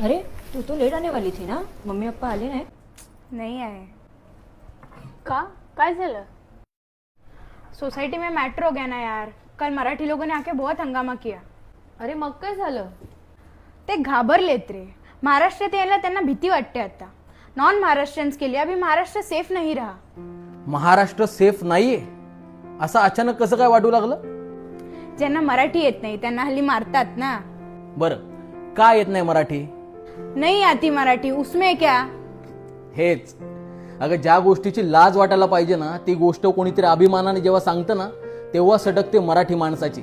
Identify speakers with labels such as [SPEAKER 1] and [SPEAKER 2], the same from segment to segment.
[SPEAKER 1] अरे तू तो लेट आने वाली थी ना, मम्मी पापा आले नाही?
[SPEAKER 2] नहीं आए।
[SPEAKER 3] का काय झालं?
[SPEAKER 2] सोसाइटी में मैटर हो गया ना यार, कल मराठी लोगों ने आके बहुत हंगामा किया।
[SPEAKER 3] अरे मग काय झालं?
[SPEAKER 2] ते घाबरलेत रे, महाराष्ट्रात यायला त्यांना भीती वाटते आता। नॉन महाराष्ट्रियंस के लिए अभी महाराष्ट्र सेफ नहीं रहा।
[SPEAKER 4] महाराष्ट्र सेफ नाहीये असं अचानक कसं काय वाटू लागलं?
[SPEAKER 2] ज्यांना मराठी येत नाही त्यांना हल्ली मारतात ना।
[SPEAKER 4] बरं का येत नाही मराठी?
[SPEAKER 2] नहीं आती मराठी, उसमें क्या?
[SPEAKER 4] हेच अगं, ज्या गोष्टीची लाज वाटायला पाहिजे ना ती गोष्ट कोणीतरी अभिमानाने जेव्हा सांगतं ना तेव्हा सटकते मराठी माणसाची।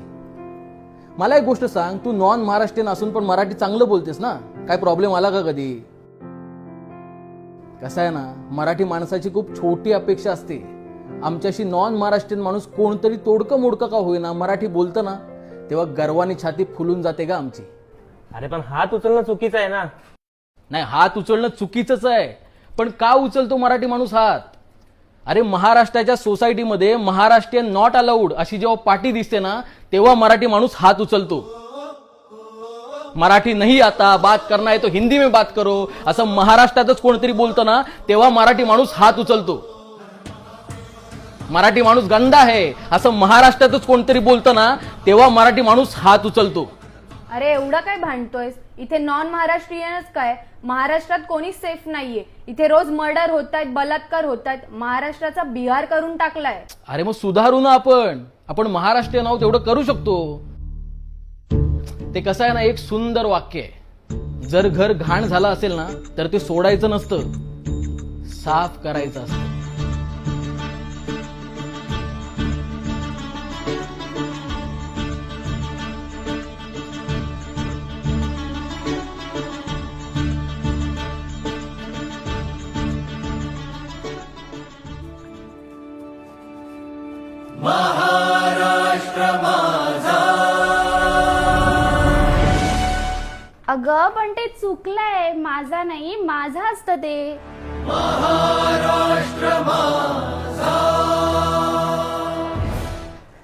[SPEAKER 4] मला एक गोष्ट सांग, तू नॉन महाराष्ट्रीयन असून पण मराठी चांगलं बोलतेस ना, काय प्रॉब्लेम आला का कधी? कसं आहे ना, मराठी माणसाची खूप छोटी अपेक्षा असते। आमच्याशी नॉन महाराष्ट्रीयन माणूस कोणतरी तोडकं मोडकं का होईना मराठी बोलतं ना तेव्हा गर्वाने छाती फुलून जाते का आमची।
[SPEAKER 5] अरे पण हात उचलणं चुकीचं आहे ना?
[SPEAKER 4] नाही, हात उचलणं चुकीचंच आहे, पण का उचलतो मराठी माणूस हात? अरे महाराष्ट्राच्या सोसायटीमध्ये महाराष्ट्रीयन नॉट अलाउड अशी जेव्हा पाटी दिसते ना तेव्हा मराठी माणूस हात उचलतो। मराठी नहीं आता, बात करना है तो हिंदी में बात करो असं महाराष्ट्रातच कोणतरी बोलतं ना तेव्हा मराठी माणूस हात उचलतो। मराठी माणूस गंदा आहे असं महाराष्ट्रातच कोणतरी बोलतं ना तेव्हा मराठी माणूस हात उचलतो।
[SPEAKER 2] अरे एवढं काय भांडतोयस? इथे नॉन महाराष्ट्रीयनच काय, महाराष्ट्रात कोणीच सेफ नाहीये। इथे रोज मर्डर होतायत, बलात्कार होतायत, महाराष्ट्राचा बिहार करून टाकलाय।
[SPEAKER 4] अरे मग सुधारू ना, आपण महाराष्ट्रीयन आहोत एवढं करू शकतो। ते कसं आहे ना, एक सुंदर वाक्य आहे, जर घर घाण झालं असेल ना तर ते सोडायचं नसतं, साफ करायचं असतं।
[SPEAKER 2] अगं पण ते चुकलंय, माझा नाही माझा असतं ते।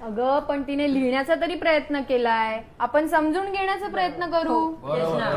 [SPEAKER 3] अगं पण तिने लिहिण्याचा तरी प्रयत्न केलाय, आपण समजून घेण्याचा प्रयत्न करू।
[SPEAKER 1] तेच ना।